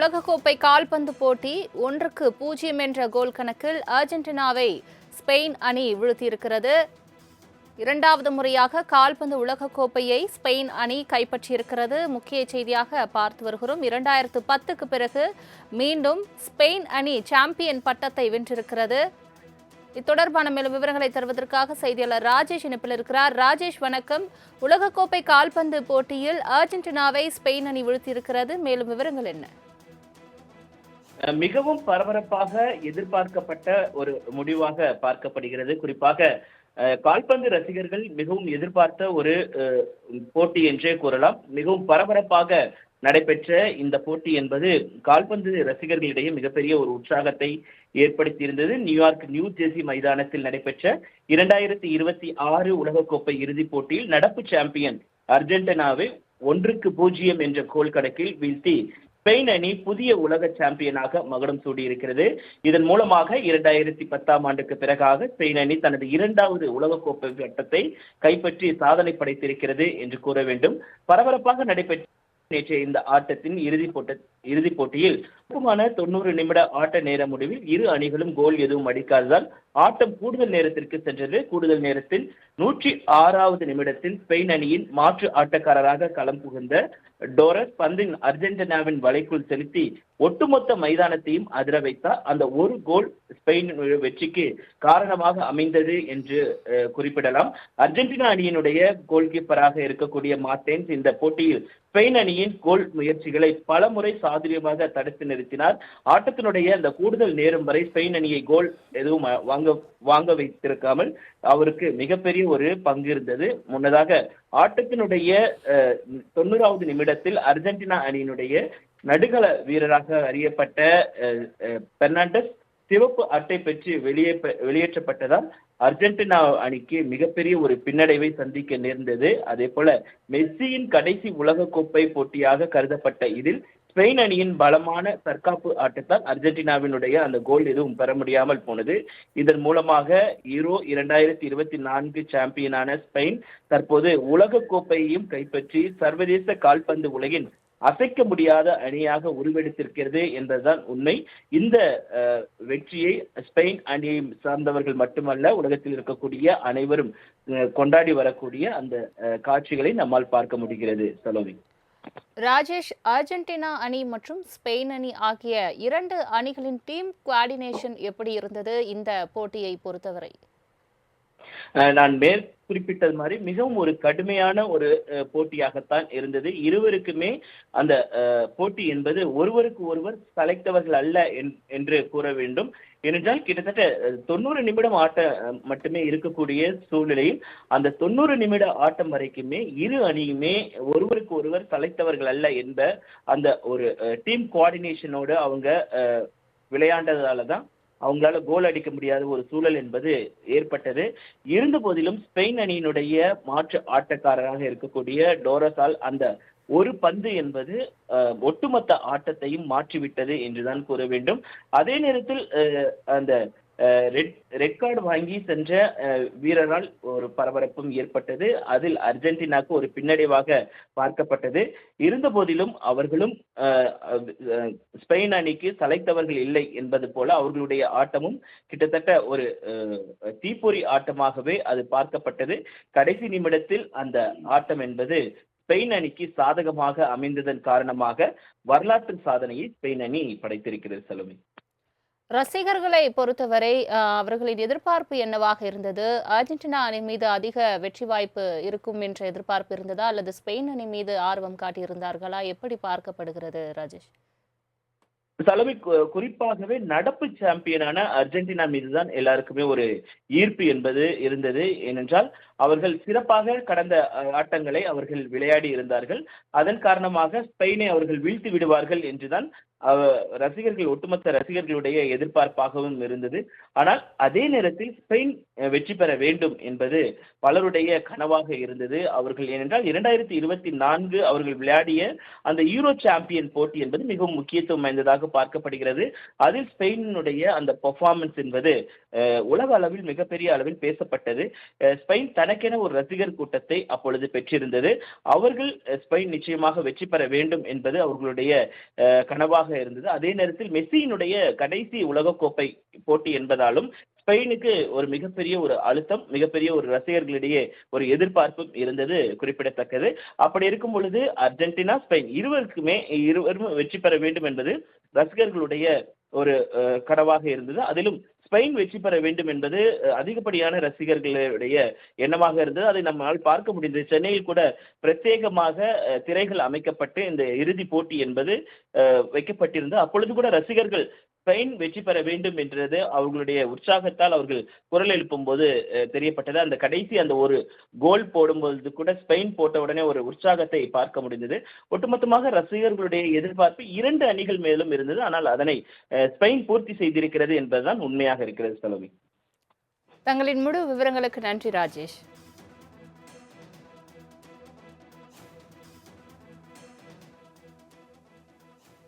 உலகக்கோப்பை கால்பந்து போட்டி 1-0 என்ற கோல் கணக்கில் அர்ஜென்டினாவை ஸ்பெயின் அணி வீழ்த்தியிருக்கிறது. இரண்டாவது முறையாக கால்பந்து உலகக்கோப்பையை ஸ்பெயின் அணி கைப்பற்றியிருக்கிறது. முக்கிய செய்தியாக பார்த்து வருகிறோம். 2010க்கு பிறகு மீண்டும் ஸ்பெயின் அணி சாம்பியன் பட்டத்தை வென்றிருக்கிறது. இத்தொடர்பான மேலும் விவரங்களை தருவதற்காக செய்தியாளர் ராஜேஷ் இணைப்பில் இருக்கிறார். ராஜேஷ், வணக்கம். உலகக்கோப்பை கால்பந்து போட்டியில் அர்ஜென்டினாவை ஸ்பெயின் அணி வீழ்த்தியிருக்கிறது. மேலும் விவரங்கள் என்ன? மிகவும் பரபரப்பாக எதிர்பார்க்கப்பட்ட ஒரு முடிவாக பார்க்கப்படுகிறது. குறிப்பாக கால்பந்து ரசிகர்கள் மிகவும் எதிர்பார்த்த ஒரு போட்டி என்றே கூறலாம். மிகவும் பரபரப்பாக நடைபெற்ற இந்த போட்டி என்பது கால்பந்து ரசிகர்களிடையே மிகப்பெரிய ஒரு உற்சாகத்தை ஏற்படுத்தியிருந்தது. நியூயார்க் நியூ ஜெர்சி மைதானத்தில் நடைபெற்ற 2026 உலகக்கோப்பை இறுதிப் போட்டியில் நடப்பு சாம்பியன் அர்ஜென்டினாவை 1-0 என்ற கோல் கணக்கில் வீழ்த்தி ஸ்பெயின் அணி புதிய உலக சாம்பியனாக மகுடம் சூடியிருக்கிறது. இதன் மூலமாக 2010ஆம் ஆண்டுக்கு பிறகாக ஸ்பெயின் அணி தனது 2வது உலகக்கோப்பை பட்டத்தை கைப்பற்றி சாதனை படைத்திருக்கிறது என்று கூற வேண்டும். பரபரப்பாக நடைபெற்ற நேற்றைய இந்த ஆட்டத்தின் இறுதிப் போட்டியில் 90 நிமிட ஆட்ட நேர முடிவில் இரு அணிகளும் கோல் எதுவும் அடிக்காததால் ஆட்டம் கூடுதல் நேரத்திற்கு சென்றது. கூடுதல் நேரத்தில் 106வது நிமிடத்தில் ஸ்பெயின் அணியின் மாற்று ஆட்டக்காரராக களம் புகுந்த டோரஸ் பந்தின் அர்ஜென்டினாவின் வலைக்குள் செலுத்தி ஒட்டுமொத்த மைதானத்தையும் அதிர வைத்தார். அந்த ஒரு கோல் ஸ்பெயின் வெற்றிக்கு காரணமாக அமைந்தது என்று குறிப்பிடலாம். அர்ஜென்டினா அணியினுடைய கோல்கீப்பராக இருக்கக்கூடிய மார்டின்ஸ் இந்த போட்டியில் ஸ்பெயின் அணியின் கோல் முயற்சிகளை பல முறை சாதுரியமாக தடுத்து நிறுத்தினார். ஆட்டத்தினுடைய அந்த கூடுதல் நேரம் வரை ஸ்பெயின் அணியை கோல் எதுவும் வாங்க வைத்திருக்காமல் அவருக்கு மிகப்பெரிய ஒரு பங்கு இருந்தது. முன்னதாக ஆட்டத்தினுடைய 90வது நிமிடத்தில் அர்ஜென்டினா அணியினுடைய நடுகள வீரராக அறியப்பட்ட பெர்னாண்டஸ் சிவப்பு அட்டை பெற்று வெளியேற்றப்பட்டதால் அர்ஜென்டினா அணிக்கு மிகப்பெரிய ஒரு பின்னடைவை சந்திக்க நேர்ந்தது. அதே போல மெஸ்ஸியின் கடைசி உலகக்கோப்பை போட்டியாக கருதப்பட்ட இதில் ஸ்பெயின் அணியின் பலமான தற்காப்பு ஆட்டத்தால் அர்ஜென்டினாவினுடைய அந்த கோல் எதுவும் பெற முடியாமல் போனது. இதன் மூலமாக யூரோ 2024 சாம்பியனான ஸ்பெயின் தற்போது உலகக்கோப்பையையும் கைப்பற்றி சர்வதேச கால்பந்து உலகின் அசைக்க முடியாத அணியாக உருவெடுத்திருக்கிறது என்பதுதான் உண்மை. இந்த வெற்றியை ஸ்பெயின் அணியை சார்ந்தவர்கள் மட்டுமல்ல, உலகத்தில் இருக்கக்கூடிய அனைவரும் கொண்டாடி வரக்கூடிய அந்த காட்சிகளை நம்மால் பார்க்க முடிகிறது. சலோமி. ராஜேஷ், அர்ஜென்டினா அணி மற்றும் ஸ்பெயின் அணி ஆகிய இரண்டு அணிகளின் டீம் கோஆர்டினேஷன் எப்படி இருந்தது இந்த போட்டியை பொறுத்தவரை? நான் குறிப்பிட்டது மாதிரி மிகவும் ஒரு கடுமையான ஒரு போட்டியாகத்தான் இருந்தது. இருவருக்குமே அந்த போட்டி என்பது ஒருவருக்கு ஒருவர் சளைத்தவர்கள் அல்ல என்று கூற வேண்டும். ஏனென்றால் கிட்டத்தட்ட 90 நிமிடம் ஆட்டம் மட்டுமே இருக்கக்கூடிய சூழ்நிலையில் அந்த 90 நிமிட ஆட்டம் வரைக்குமே இரு அணியுமே ஒருவருக்கு ஒருவர் சளைத்தவர்கள் அல்ல என்ப அந்த ஒரு டீம் கோஆர்டினேஷனோடு அவங்க விளையாண்டதால தான் அவங்களால கோல் அடிக்க முடியாத ஒரு சூழல் என்பது ஏற்பட்டது. இருந்த போதிலும் ஸ்பெயின் அணியினுடைய மாற்று ஆட்டக்காரராக இருக்கக்கூடிய டோரஸால் அந்த ஒரு பந்து என்பது ஒட்டுமொத்த ஆட்டத்தையும் மாற்றிவிட்டது என்றுதான் கூற வேண்டும். அதே நேரத்தில் அந்த ரெட் கார்டு வாங்கி சென்ற வீரரால் ஒரு பரபரப்பும் ஏற்பட்டது. அதில் அர்ஜென்டினாக்கு ஒரு பின்னடைவாக பார்க்கப்பட்டது. இருந்த போதிலும் அவர்களும் ஸ்பெயின் அணிக்கு சளைத்தவர்கள் இல்லை என்பது போல அவர்களுடைய ஆட்டமும் கிட்டத்தட்ட ஒரு தீப்பொறி ஆட்டமாகவே அது பார்க்கப்பட்டது. கடைசி நிமிடத்தில் அந்த ஆட்டம் என்பது ஸ்பெயின் அணிக்கு சாதகமாக அமைந்ததன் காரணமாக வரலாற்று சாதனையை ஸ்பெயின் அணி படைத்திருக்கிறது. சலோமி. ரசிகர்களை பொறுத்தவரை அவர்களின் எதிர்பார்ப்பு என்னவாக இருந்தது? அர்ஜென்டினா அணி மீது அதிக வெற்றி வாய்ப்பு இருக்கும் என்ற எதிர்பார்ப்பு இருந்ததா, அல்லது ஸ்பெயின் அணி மீது ஆர்வம் காட்டியிருந்தார்களா? எப்படி பார்க்கப்படுகிறது ராஜேஷ்? தலைமை குறிப்பாகவே நடப்பு சாம்பியனான அர்ஜென்டினா மீதுதான் எல்லாருக்குமே ஒரு ஈர்ப்பு என்பது இருந்தது. ஏனென்றால் அவர்கள் சிறப்பாக கடந்த ஆட்டங்களை அவர்கள் விளையாடி இருந்தார்கள். அதன் காரணமாக ஸ்பெயினை அவர்கள் வீழ்த்தி விடுவார்கள் என்றுதான் ரசிகர்கள் ஒட்டுமொத்த ரசிகர்களுடைய எதிர்பார்ப்பாகவும் இருந்தது. ஆனால் அதே நேரத்தில் ஸ்பெயின் வெற்றி பெற வேண்டும் என்பது பலருடைய கனவாக இருந்தது. அவர்கள் ஏனென்றால் 2024 அவர்கள் விளையாடிய அந்த யூரோ சாம்பியன் போட்டி என்பது மிகவும் முக்கியத்துவம் வாய்ந்ததாக பார்க்கப்படுகிறது. அதில் ஸ்பெயினுடைய அந்த பெர்ஃபார்மன்ஸ் என்பது உலக அளவில் மிகப்பெரிய அளவில் பேசப்பட்டது. ஸ்பெயின் தனக்கு தனக்கென ஒரு ரசிகர் கூட்டத்தை அப்பொழுது பெற்றிருந்தது. அவர்கள் ஸ்பெயின் நிச்சயமாக வெற்றி பெற வேண்டும் என்பது அவர்களுடைய கனவாக இருந்தது. அதே நேரத்தில் மெஸ்ஸியினுடைய கடைசி உலகக்கோப்பை போட்டி என்பதாலும் ஸ்பெயினுக்கு ஒரு மிகப்பெரிய ஒரு அழுத்தம், மிகப்பெரிய ஒரு ரசிகர்களிடையே ஒரு எதிர்பார்ப்பும் இருந்தது குறிப்பிடத்தக்கது. அப்படி இருக்கும் பொழுது அர்ஜென்டினா, ஸ்பெயின் இருவரும் வெற்றி பெற வேண்டும் என்பது ரசிகர்களுடைய ஒரு கனவாக இருந்தது. அதிலும் ஸ்பெயின் வெற்றி பெற வேண்டும் என்பது அதிகப்படியான ரசிகர்களுடைய எண்ணமாக இருந்தது. அதை நம்மால் பார்க்க முடிந்தது. சென்னையில் கூட பிரத்யேகமாக திரைகள் அமைக்கப்பட்டு இந்த இறுதி போட்டி என்பது வைக்கப்பட்டிருந்தது. அப்பொழுது கூட ரசிகர்கள் ஸ்பெயின் வெற்றி பெற வேண்டும் என்றது அவர்களுடைய உற்சாகத்தால் அவர்கள் குரல் எழுப்பும் போது தெரியப்பட்டது. அந்த கடைசி அந்த ஒரு கோல் போடும்போது கூட ஸ்பெயின் போட்ட உடனே ஒரு உற்சாகத்தை பார்க்க முடிந்தது. ஒட்டுமொத்தமாக ரசிகர்களுடைய எதிர்பார்ப்பு 2 அணிகள் மேலும் இருந்தது. ஆனால் அதனை ஸ்பெயின் பூர்த்தி செய்திருக்கிறது என்பதுதான் உண்மையாக இருக்கிறது. செலவி, தங்களின் முழு விவரங்களுக்கு நன்றி ராஜேஷ்.